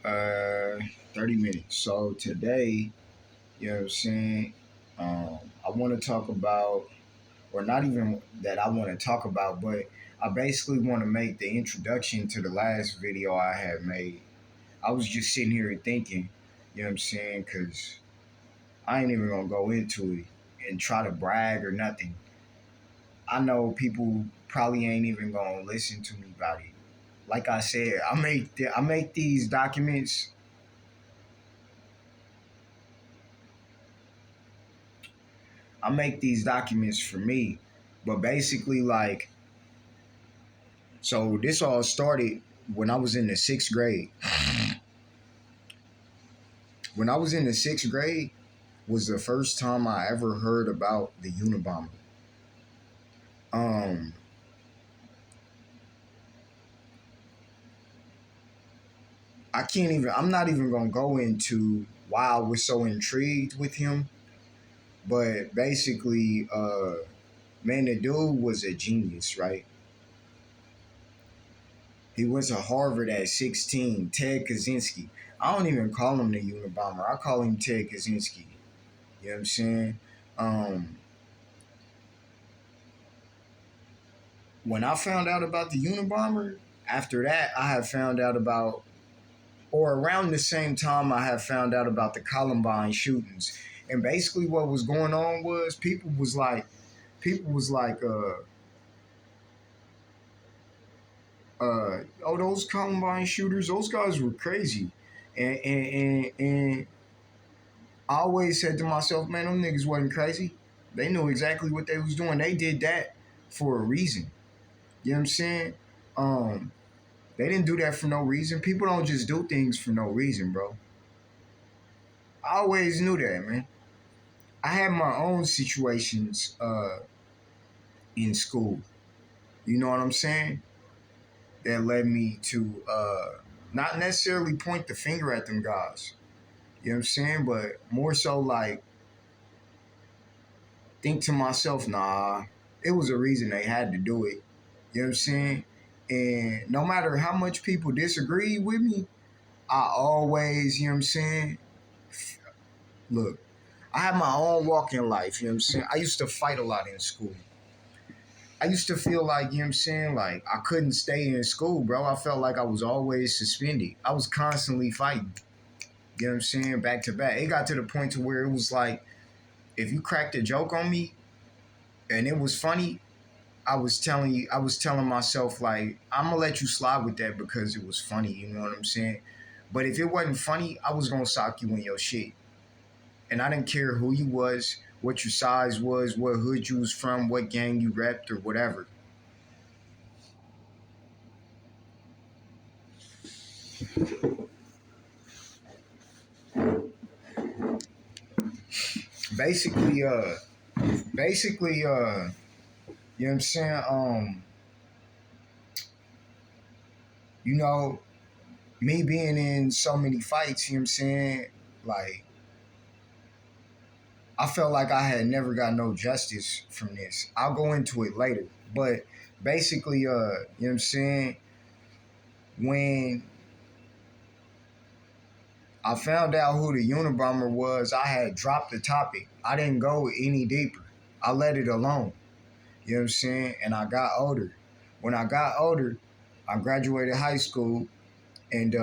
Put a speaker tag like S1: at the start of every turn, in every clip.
S1: Uh, 30 minutes. So today, you know what I'm saying? I want to talk about, or not even that I want to talk about, but I basically want to make the introduction to the last video I had made. I was just sitting here thinking, you know what I'm saying? Because I ain't even going to go into it and try to brag or nothing. I know people probably ain't even going to listen to me about it. Like I said, I make these documents. I make these documents for me, but basically, like, so this all started when I was in the sixth grade. When I was in the sixth grade was the first time I ever heard about the Unabomber. Um, I can't even. I'm not even gonna go into why I was so intrigued with him, but basically, man, the dude was a genius, right? He went to Harvard at 16. Ted Kaczynski. I don't even call him the Unabomber. I call him Ted Kaczynski. You know what I'm saying? Um, when I found out about the Unabomber, after that, I have found out about, or around the same time, I have found out about the Columbine shootings. And basically, what was going on was people was like, oh, those Columbine shooters, those guys were crazy. And I always said to myself, man, them niggas wasn't crazy. They knew exactly what they was doing. They did that for a reason. You know what I'm saying? Um, they didn't do that for no reason. People don't just do things for no reason, bro. I always knew that, man. I had my own situations in school. You know what I'm saying? That led me to not necessarily point the finger at them guys. You know what I'm saying? But more so like think to myself, nah, it was a reason they had to do it. You know what I'm saying? And no matter how much people disagree with me, I always, you know what I'm saying? Look, I have my own walk in life, you know what I'm saying? I used to fight a lot in school. I used to feel like, you know what I'm saying, like I couldn't stay in school, bro. I felt like I was always suspended. I was constantly fighting. You know what I'm saying? Back to back. It got to the point to where it was like, if you cracked a joke on me and it was funny, I was telling myself like, I'm gonna let you slide with that because it was funny. You know what I'm saying? But if it wasn't funny, I was gonna sock you in your shit. And I didn't care who you was, what your size was, what hood you was from, what gang you repped, or whatever. Basically, basically, you know what I'm saying? You know, me being in so many fights, you know what I'm saying? Like, I felt like I had never got no justice from this. I'll go into it later. But basically, you know what I'm saying? When I found out who the Unabomber was, I had dropped the topic. I didn't go any deeper. I let it alone. You know what I'm saying? And I got older. When I got older, I graduated high school and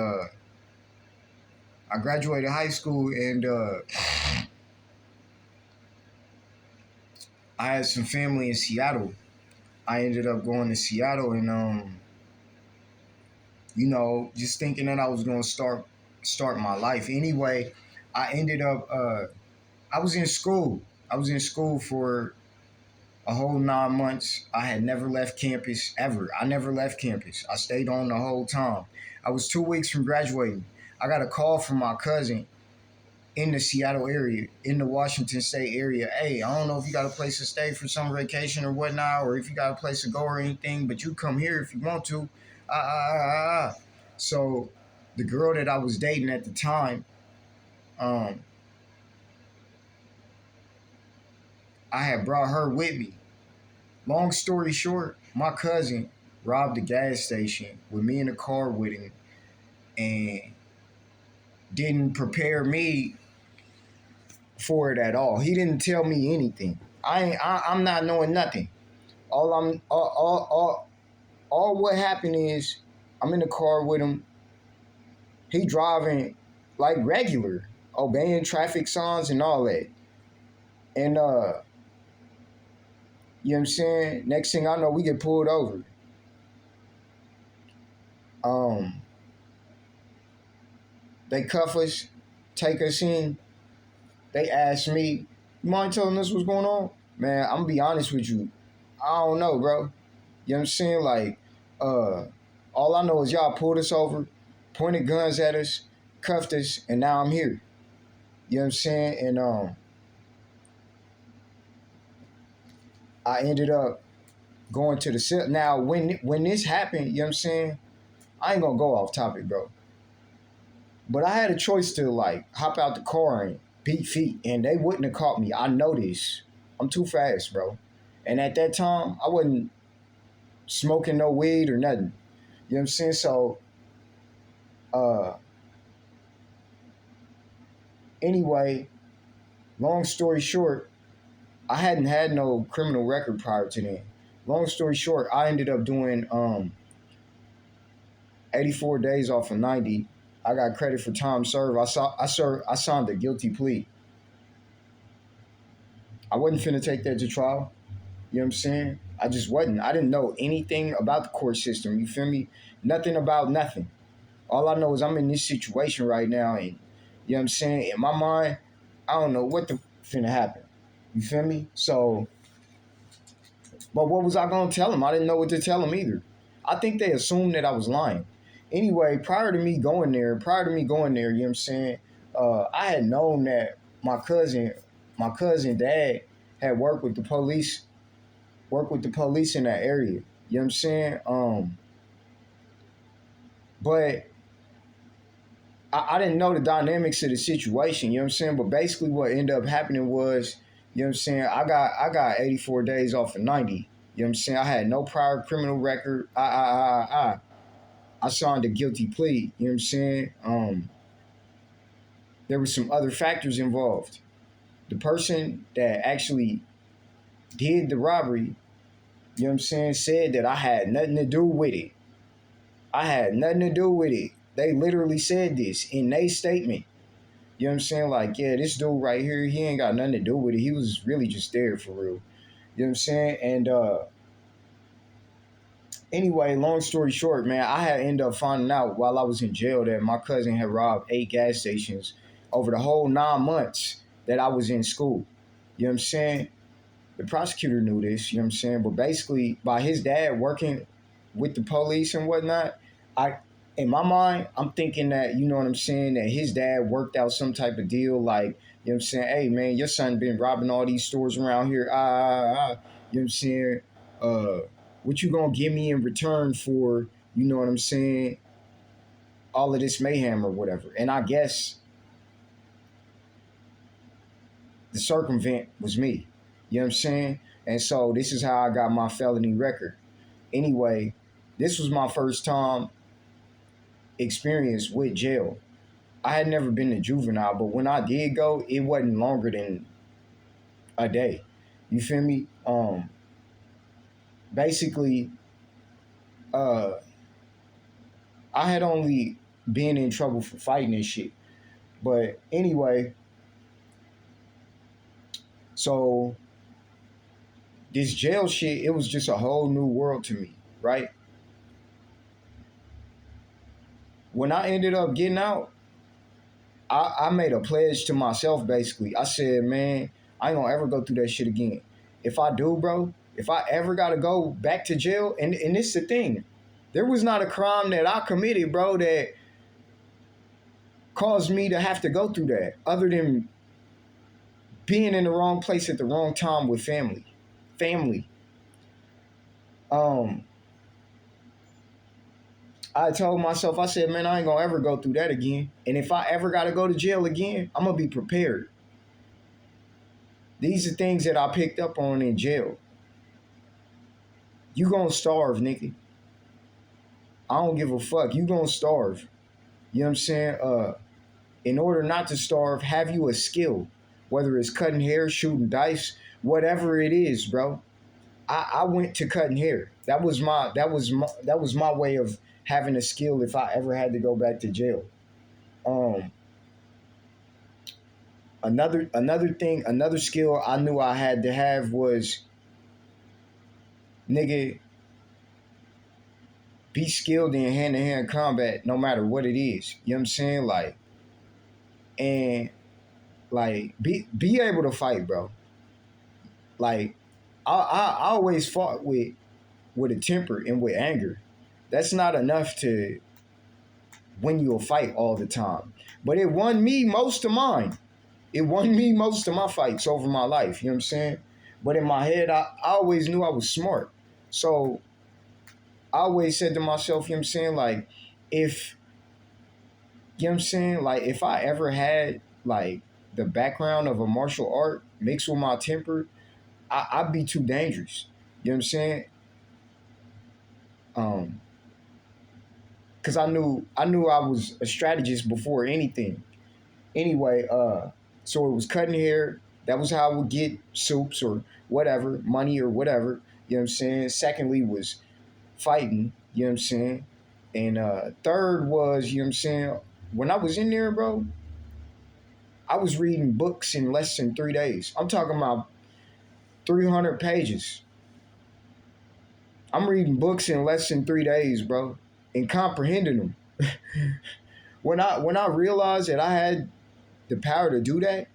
S1: I had some family in Seattle. I ended up going to Seattle and you know, just thinking that I was gonna start my life. Anyway, I ended up I was in school. I was in school for a whole 9 months. I had never left campus ever. I never left campus. I stayed on the whole time. I was 2 weeks from graduating. I got a call from my cousin in the Seattle area, in the Washington State area. Hey, I don't know if you got a place to stay for some vacation or whatnot, or if you got a place to go or anything, but you come here if you want to. So the girl that I was dating at the time, um, I had brought her with me. Long story short, my cousin robbed a gas station with me in the car with him, and didn't prepare me for it at all. He didn't tell me anything. I'm not knowing nothing. All what happened is I'm in the car with him. He driving like regular, obeying traffic signs and all that. And you know what I'm saying? Next thing I know, we get pulled over. Um, they cuff us, take us in. They ask me, "You mind telling us what's going on?" Man, I'm gonna be honest with you. I don't know, bro. You know what I'm saying? Like, uh, all I know is y'all pulled us over, pointed guns at us, cuffed us, and now I'm here. You know what I'm saying? And I ended up going to the cell. Now, when this happened, you know what I'm saying? I ain't gonna go off topic, bro. But I had a choice to like hop out the car and beat feet, and they wouldn't have caught me. I know this. I'm too fast, bro. And at that time, I wasn't smoking no weed or nothing. You know what I'm saying? So, uh, anyway, long story short, I hadn't had no criminal record prior to then. Long story short, I ended up doing 84 days off of 90. I got credit for time served. I signed a guilty plea. I wasn't finna take that to trial. You know what I'm saying? I just wasn't. I didn't know anything about the court system. You feel me? Nothing about nothing. All I know is I'm in this situation right now, and you know what I'm saying? In my mind, I don't know what the finna happen. You feel me? So, but what was I gonna tell him? I didn't know what to tell him either. I think they assumed that I was lying. Anyway, prior to me going there, you know what I'm saying? I had known that my cousin dad had worked with the police in that area. You know what I'm saying? But I didn't know the dynamics of the situation, you know what I'm saying? But basically what ended up happening was, you know what I'm saying, I got 84 days off of 90. You know what I'm saying? I had no prior criminal record. I signed a guilty plea, you know what I'm saying? There were some other factors involved. The person that actually did the robbery, you know what I'm saying, said that I had nothing to do with it. I had nothing to do with it. They literally said this in their statement. You know what I'm saying? Like, yeah, this dude right here, he ain't got nothing to do with it. He was really just there for real. You know what I'm saying? And anyway, long story short, man, I had ended up finding out while I was in jail that my cousin had robbed 8 gas stations over the whole 9 months that I was in school. You know what I'm saying? The prosecutor knew this, you know what I'm saying? But basically, by his dad working with the police and whatnot, I in my mind, I'm thinking that, you know what I'm saying, that his dad worked out some type of deal like, you know what I'm saying, hey man, your son been robbing all these stores around here. You know what I'm saying? Uh what you gonna give me in return for, you know what I'm saying, all of this mayhem or whatever. And I guess the circumvent was me. You know what I'm saying? And so this is how I got my felony record. Anyway, this was my first time experience with jail. I had never been to juvenile, but when I did go, it wasn't longer than a day. You feel me? Basically, uh, I had only been in trouble for fighting and shit. But anyway, so this jail shit, it was just a whole new world to me, right? When I ended up getting out, I made a pledge to myself basically. I said, man, I ain't gonna ever go through that shit again. If I do, bro, if I ever gotta go back to jail, and this is the thing, there was not a crime that I committed, bro, that caused me to have to go through that, other than being in the wrong place at the wrong time with family. Family. Um, I told myself, I said, man, I ain't gonna ever go through that again. And if I ever gotta go to jail again, I'm gonna be prepared. These are things that I picked up on in jail. You gonna starve, nigga. I don't give a fuck. You gonna starve. You know what I'm saying? in order not to starve, have you a skill, whether it's cutting hair, shooting dice, whatever it is, bro. I went to cutting hair. That was my way of having a skill if I ever had to go back to jail. Um, another thing, another skill I knew I had to have was, nigga, be skilled in hand to hand combat no matter what it is. You know what I'm saying? And be able to fight, bro. Like I always fought with a temper and with anger. That's not enough to win you a fight all the time. But it won me most of mine. It won me most of my fights over my life. You know what I'm saying? But in my head, I always knew I was smart. So I always said to myself, you know what I'm saying? Like, if, you know what I'm saying? Like, if I ever had, like, the background of a martial art mixed with my temper, I'd be too dangerous. You know what I'm saying? Um, because I knew I was a strategist before anything. Anyway, so it was cutting hair. That was how I would get soups or whatever, money or whatever. You know what I'm saying? Secondly was fighting, you know what I'm saying? And third was, you know what I'm saying, when I was in there, bro, I was reading books in less than 3 days. I'm talking about 300 pages. I'm reading books in less than 3 days, bro, and comprehending them. When I realized that I had the power to do that,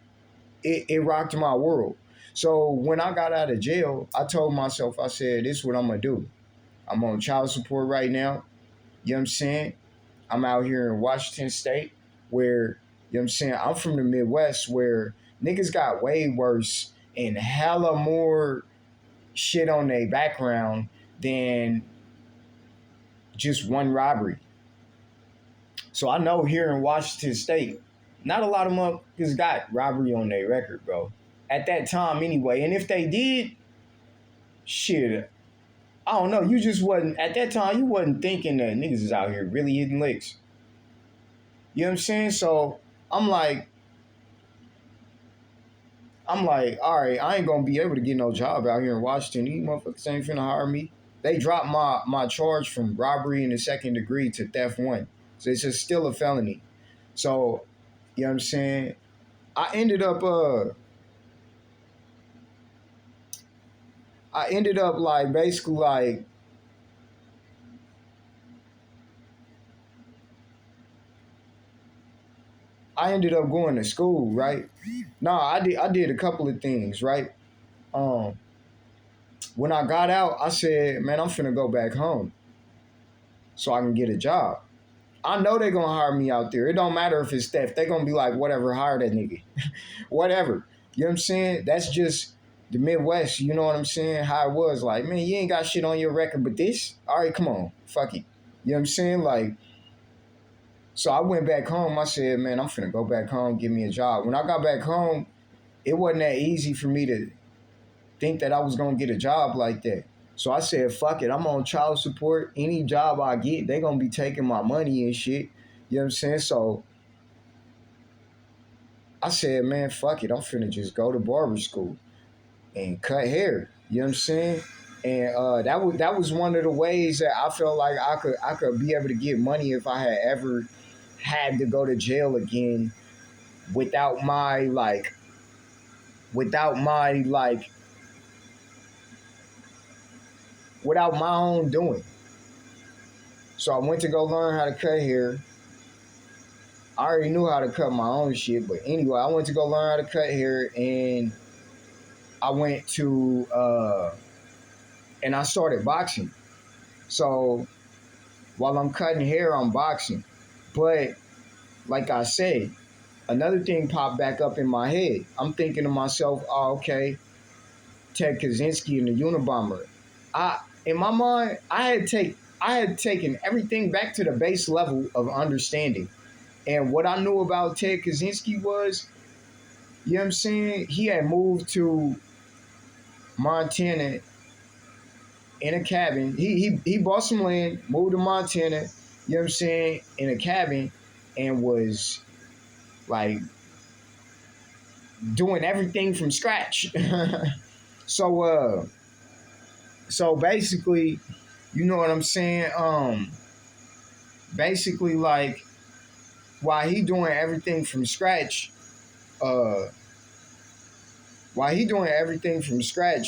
S1: it rocked my world. So when I got out of jail, I told myself, I said, this is what I'm gonna do. I'm on child support right now. You know what I'm saying? I'm out here in Washington State where, you know what I'm saying, I'm from the Midwest where niggas got way worse and hella more shit on their background than just one robbery. So I know here in Washington State, not a lot of motherfuckers got robbery on their record, bro. At that time, anyway. And if they did, shit, I don't know. You just wasn't, at that time, you wasn't thinking that niggas is out here really hitting licks. You know what I'm saying? So I'm like, all right, I ain't gonna be able to get no job out here in Washington. These motherfuckers ain't finna hire me. They dropped my charge from robbery in the second degree to theft one. So it's just still a felony. So, you know what I'm saying? I ended up like basically like I ended up going to school, right? No, I did a couple of things, right? Um when I got out, I said, man, I'm finna go back home so I can get a job. I know they're gonna hire me out there. It don't matter if it's theft. They're gonna be like, whatever, hire that nigga. Whatever. You know what I'm saying? That's just the Midwest, you know what I'm saying? How it was. Like, man, you ain't got shit on your record, but this? All right, come on. Fuck it. You know what I'm saying? Like, so I went back home. I said, man, I'm finna go back home, give me a job. When I got back home, it wasn't that easy for me to think that I was gonna get a job like that. So I said, fuck it, I'm on child support. Any job I get, they gonna be taking my money and shit. You know what I'm saying? So I said, man, fuck it, I'm finna just go to barber school and cut hair. You know what I'm saying? And that was one of the ways that I felt like I could be able to get money if I had ever had to go to jail again without my like without my like without my own doing. So I went to go learn how to cut hair. I already knew how to cut my own shit, but anyway, I went to go learn how to cut hair, and I went to and I started boxing. So while I'm cutting hair, I'm boxing. But like I said, another thing popped back up in my head. I'm thinking to myself, oh, okay, Ted Kaczynski and the Unabomber. In my mind, I had taken everything back to the base level of understanding. And what I knew about Ted Kaczynski was, you know what I'm saying? He had moved to Montana in a cabin. He bought some land, moved to Montana, you know what I'm saying, in a cabin, and was like doing everything from scratch. so so basically, you know what I'm saying? Basically like while he doing everything from scratch, uh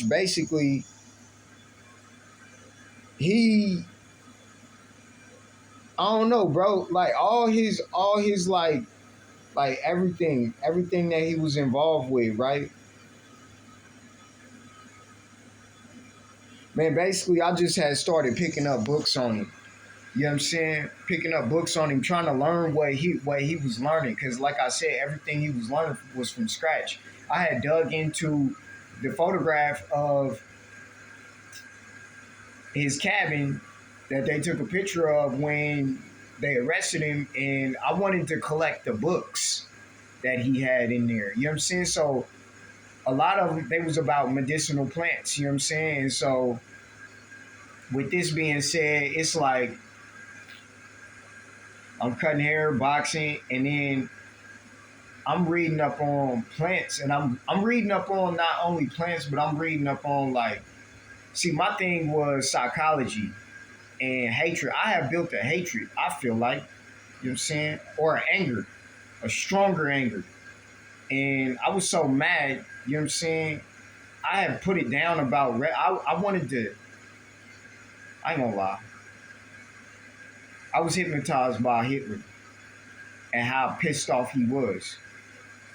S1: basically he I don't know, bro. Like all his like everything that he was involved with, right? Man, basically I just had started picking up books on him. You know what I'm saying? Picking up books on him, trying to learn what he was learning. Cause like I said, everything he was learning was from scratch. I had dug into the photograph of his cabin that they took a picture of when they arrested him, and I wanted to collect the books that he had in there. You know what I'm saying? So a lot of them, they was about medicinal plants. You know what I'm saying? And so with this being said, it's like I'm cutting hair, boxing, and then I'm reading up on plants, and I'm reading up on not only plants, but I'm reading up on like, see, my thing was psychology and hatred. I have built a hatred, I feel like, you know what I'm saying, or an anger, a stronger anger. And I was so mad, you know what I'm saying, I had put it down about, I wanted to, I ain't gonna lie, I was hypnotized by Hitler and how pissed off he was.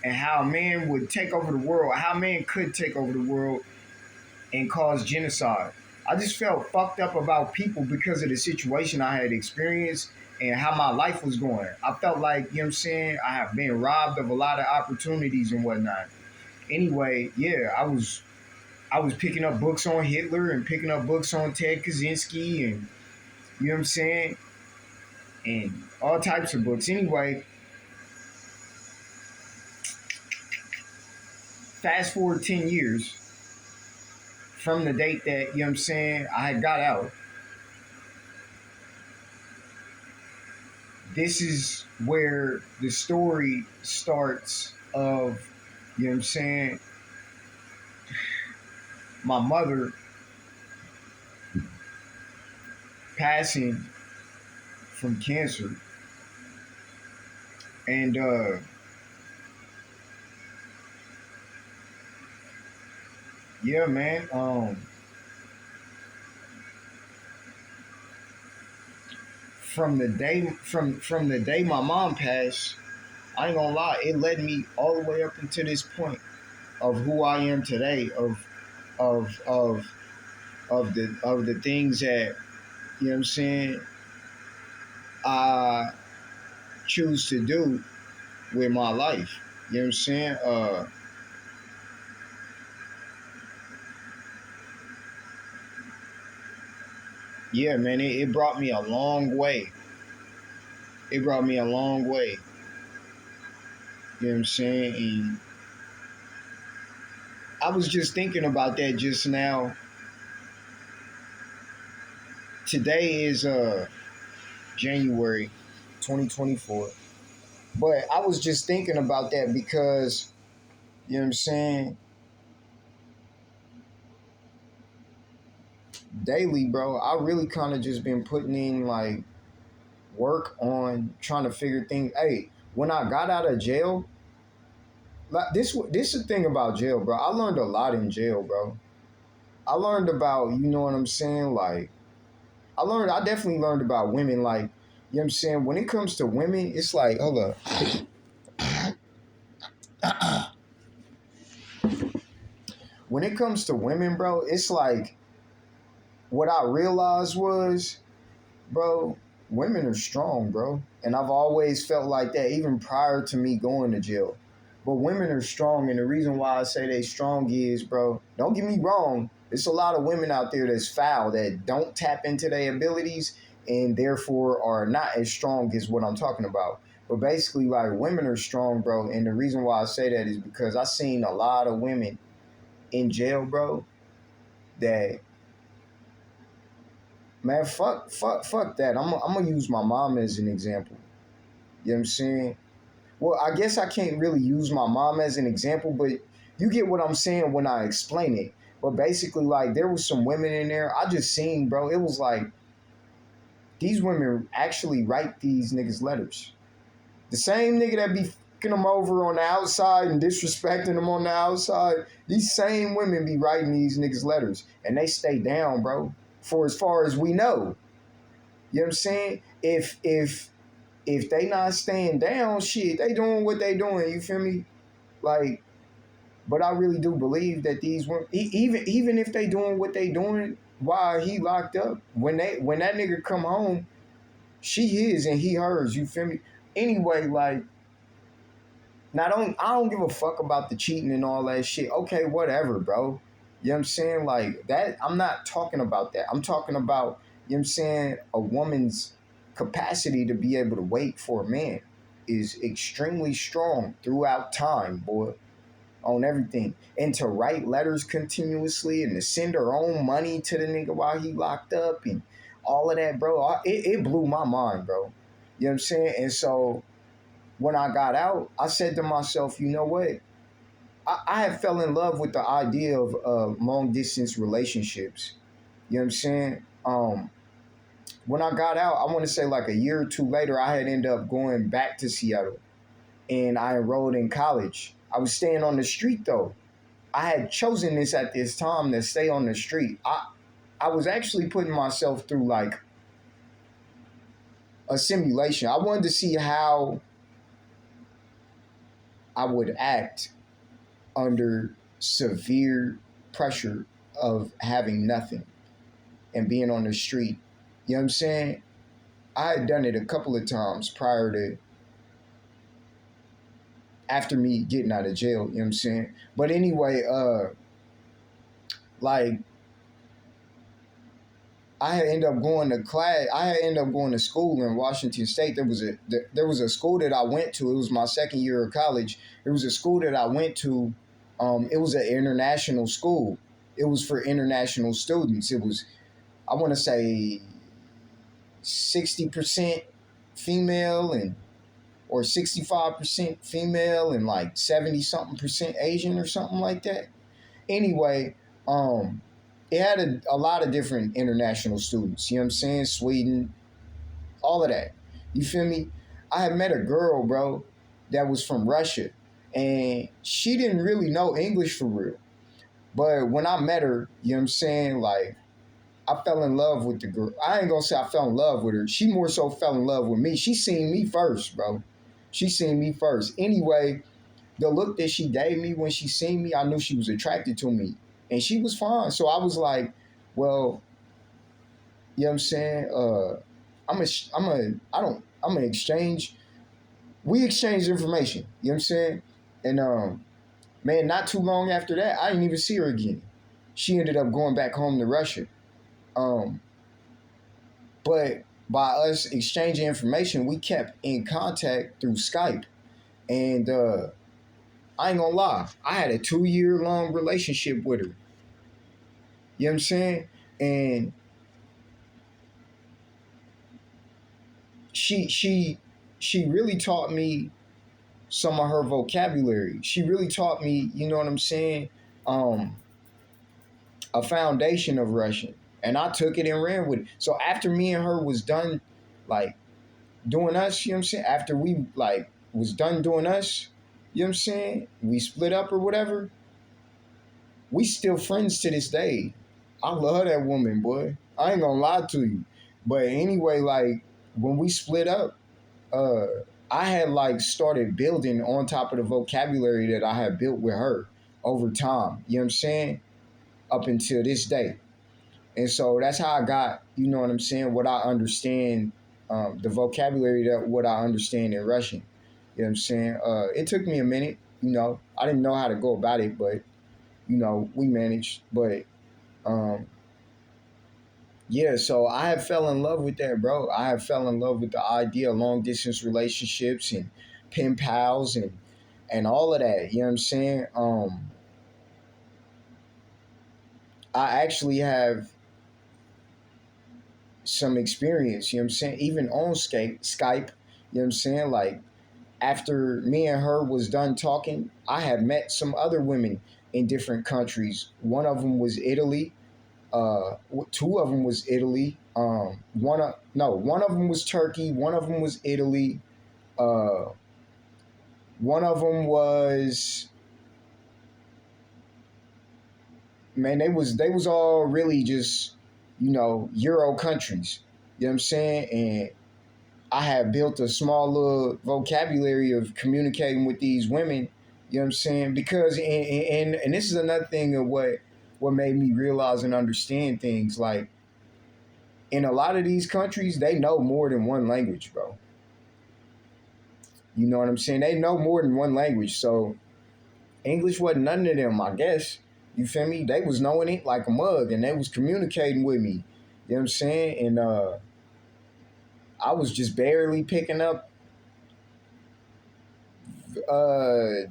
S1: And how man would take over the world, how man could take over the world and cause genocide. I just felt fucked up about people because of the situation I had experienced and how my life was going. I felt like, you know what I'm saying, I have been robbed of a lot of opportunities and whatnot. Anyway, yeah, I was picking up books on Hitler and picking up books on Ted Kaczynski and you know what I'm saying? And all types of books. Anyway, fast forward 10 years from the date that, you know what I'm saying, I had got out. This is where the story starts of, you know what I'm saying, my mother passing from cancer. And yeah, man, from the day my mom passed, I ain't gonna lie, it led me all the way up until this point of who I am today, of of of the things that, you know what I'm saying, I choose to do with my life. You know what I'm saying? Yeah, man, it brought me a long way. It brought me a long way. You know what I'm saying? And I was just thinking about that just now. Today is January 2024. But I was just thinking about that because, you know what I'm saying, daily, bro, I really kind of just been putting in like work on trying to figure things. Hey, when I got out of jail, like this is the thing about jail, bro. I learned a lot in jail, bro. I learned about, you know what I'm saying, like I definitely learned about women, like, you know what I'm saying? When it comes to women, it's like, hold up. When it comes to women, bro, it's like what I realized was, bro, women are strong, bro. And I've always felt like that even prior to me going to jail. But women are strong, and the reason why I say they strong is, bro, don't get me wrong, there's a lot of women out there that's foul that don't tap into their abilities and therefore are not as strong as what I'm talking about. But basically, like, women are strong, bro. And the reason why I say that is because I seen a lot of women in jail, bro, that, man, fuck that. I'm gonna use my mom as an example. You know what I'm saying? Well, I guess I can't really use my mom as an example, but you get what I'm saying when I explain it. But basically, like, there was some women in there. I just seen, bro. It was like these women actually write these niggas letters. The same nigga that be fucking them over on the outside and disrespecting them on the outside, these same women be writing these niggas letters, and they stay down, bro. For as far as we know, you know what I'm saying? If they not staying down, shit, they doing what they doing. You feel me? Like, but I really do believe that these women, even if they doing what they doing while he locked up, when that nigga come home, she his and he hers. You feel me? Anyway, like, now I don't give a fuck about the cheating and all that shit. Okay, whatever, bro. You know what I'm saying? Like that, I'm not talking about that. I'm talking about, you know what I'm saying, a woman's capacity to be able to wait for a man is extremely strong throughout time, boy, on everything. And to write letters continuously and to send her own money to the nigga while he locked up and all of that, bro. It blew my mind, bro. You know what I'm saying? And so when I got out, I said to myself, you know what? I had fell in love with the idea of long distance relationships. You know what I'm saying? When I got out, I want to say like a year or two later, I had ended up going back to Seattle and I enrolled in college. I was staying on the street though. I had chosen this at this time to stay on the street. I was actually putting myself through like a simulation. I wanted to see how I would act under severe pressure of having nothing and being on the street. You know what I'm saying? I had done it a couple of times prior to after me getting out of jail, you know what I'm saying? But anyway, like I had ended up going to class. I had ended up going to school in Washington State. There was a school that I went to. It was my second year of college. There was a school that I went to. It was an international school. It was for international students. It was, I want to say, 60% female and or 65% female and like 70 something percent Asian or something like that. Anyway, um, it had a lot of different international students. You know what I'm saying? Sweden, all of that. You feel me? I had met a girl, bro, that was from Russia, and she didn't really know English for real. But when I met her, you know what I'm saying? Like, I fell in love with the girl. I ain't gonna say I fell in love with her. She more so fell in love with me. She seen me first, bro. She seen me first. Anyway, the look that she gave me when she seen me, I knew she was attracted to me. And she was fine. So I was like, well, you know what I'm saying? I'm gonna exchange. We exchanged information. You know what I'm saying? And man, not too long after that, I didn't even see her again. She ended up going back home to Russia. Um, but by us exchanging information, we kept in contact through Skype. And I ain't gonna lie, I had a 2 year long relationship with her. You know what I'm saying? And she she really taught me some of her vocabulary. She really taught me, you know what I'm saying, um, a foundation of Russian. And I took it and ran with it. So after me and her was done, like doing us, you know what I'm saying? After we like was done doing us, you know what I'm saying? We split up or whatever. We still friends to this day. I love that woman, boy. I ain't gonna lie to you. But anyway, like when we split up, uh, I had like started building on top of the vocabulary that I had built with her over time. You know what I'm saying? Up until this day. And so that's how I got, you know what I'm saying, what I understand, the vocabulary that what I understand in Russian. You know what I'm saying? It took me a minute, you know. I didn't know how to go about it, but you know, we managed. But um, yeah, so I have fell in love with that, bro. I have fell in love with the idea of long distance relationships and pen pals and all of that. You know what I'm saying? I actually have some experience. You know what I'm saying? Even on Skype. You know what I'm saying? Like After me and her was done talking, I had met some other women in different countries. One of them was Italy. Two of them was Italy. One of them was Turkey. One of them was Italy. Uh, one of them was, man. They was all really just, Euro countries. You know what I'm saying? And I had built a small little vocabulary of communicating with these women. You know what I'm saying? Because and this is another thing of what made me realize and understand things. Like, in a lot of these countries, they know more than one language, bro. You know what I'm saying? They know more than one language. So English wasn't none of them, I guess. You feel me? They was knowing it like a mug, and they was communicating with me. You know what I'm saying? And I was just barely picking up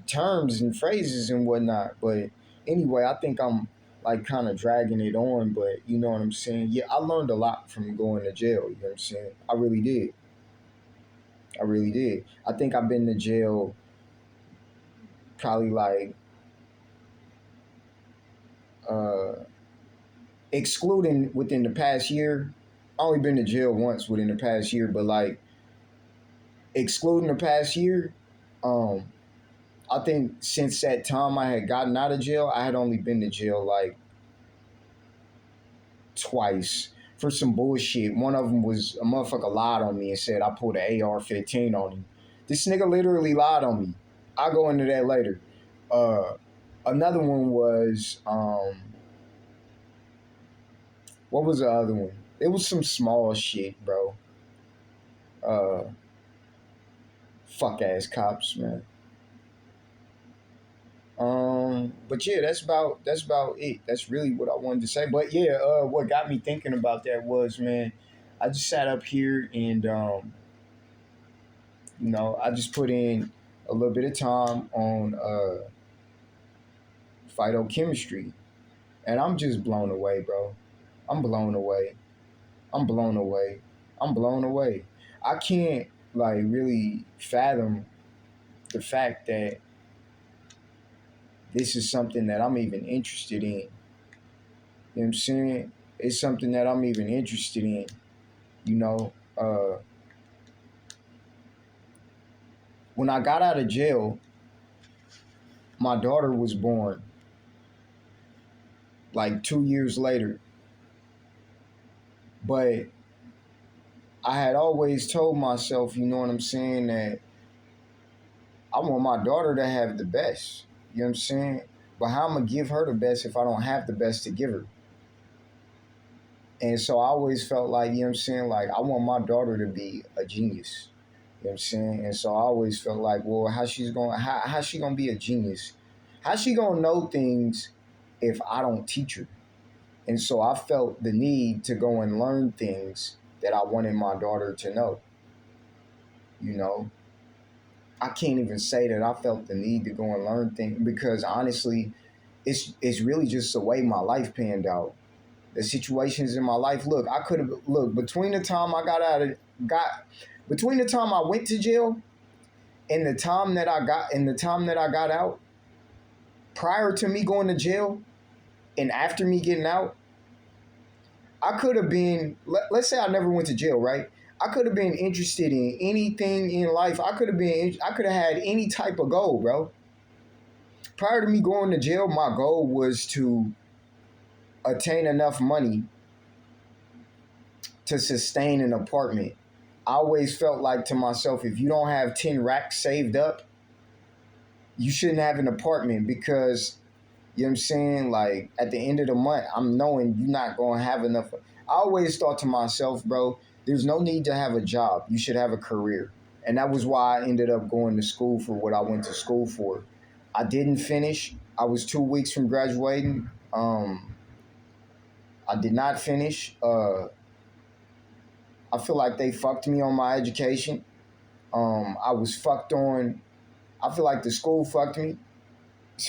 S1: terms and phrases and whatnot. But anyway, I think I'm like kind of dragging it on. But you know what I'm saying? Yeah, I learned a lot from going to jail. You know what I'm saying? I really did. I really did. I think I've been to jail probably like uh, excluding within the past year. I only been to jail once within the past year, but like excluding the past year, um, I think since that time I had gotten out of jail, I had only been to jail like twice for some bullshit. One of them was a motherfucker lied on me and said I pulled an AR-15 on him. This nigga literally lied on me. I'll go into that later. Uh, Another one was what was the other one? It was some small shit, bro. Uh, Fuck ass cops, man. But yeah, that's about it. That's really what I wanted to say. But yeah, what got me thinking about that was, man, I just sat up here and I just put in a little bit of time on phytochemistry, and I'm just blown away, bro. I'm blown away. I'm blown away. I'm blown away. I can't like really fathom the fact that this is something that I'm even interested in. You know what I'm saying? It's something that I'm even interested in. You know, when I got out of jail, my daughter was born like 2 years later. But I had always told myself, you know what I'm saying, that I want my daughter to have the best. You know what I'm saying? But how I'm going to give her the best if I don't have the best to give her? And so I always felt like, you know what I'm saying, like I want my daughter to be a genius. You know what I'm saying? And so I always felt like, well, how she gonna be a genius? How's she gonna know things if I don't teach her? And so I felt the need to go and learn things that I wanted my daughter to know. You know, I can't even say that I felt the need to go and learn things because honestly, it's really just the way my life panned out. The situations in my life. Look, I could have look between the time I got between the time I went to jail and the time that I got out, prior to me going to jail and after me getting out, I could have been, let's say I never went to jail, right? I could have been interested in anything in life. I could have had any type of goal, bro. Prior to me going to jail, my goal was to attain enough money to sustain an apartment. I always felt like to myself, if you don't have 10 racks saved up, you shouldn't have an apartment because, you know what I'm saying? Like at the end of the month, I'm knowing you're not going to have enough. I always thought to myself, bro, there's no need to have a job. You should have a career. And that was why I ended up going to school for what I went to school for. I didn't finish. I was 2 weeks from graduating. I did not finish. I feel like they fucked me on my education. I was fucked on. I feel like the school fucked me.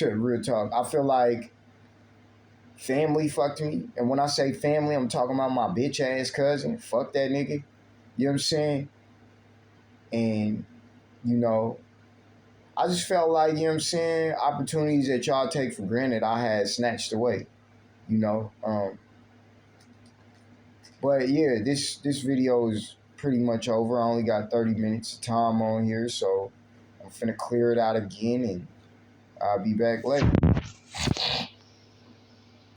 S1: Real talk. I feel like family fucked me. And when I say family, I'm talking about my bitch ass cousin. Fuck that nigga. You know what I'm saying? And, you know, I just felt like, you know what I'm saying, opportunities that y'all take for granted, I had snatched away, you know. But yeah, this video is pretty much over. I only got 30 minutes of time on here, so I'm finna clear it out again, and I'll be back later.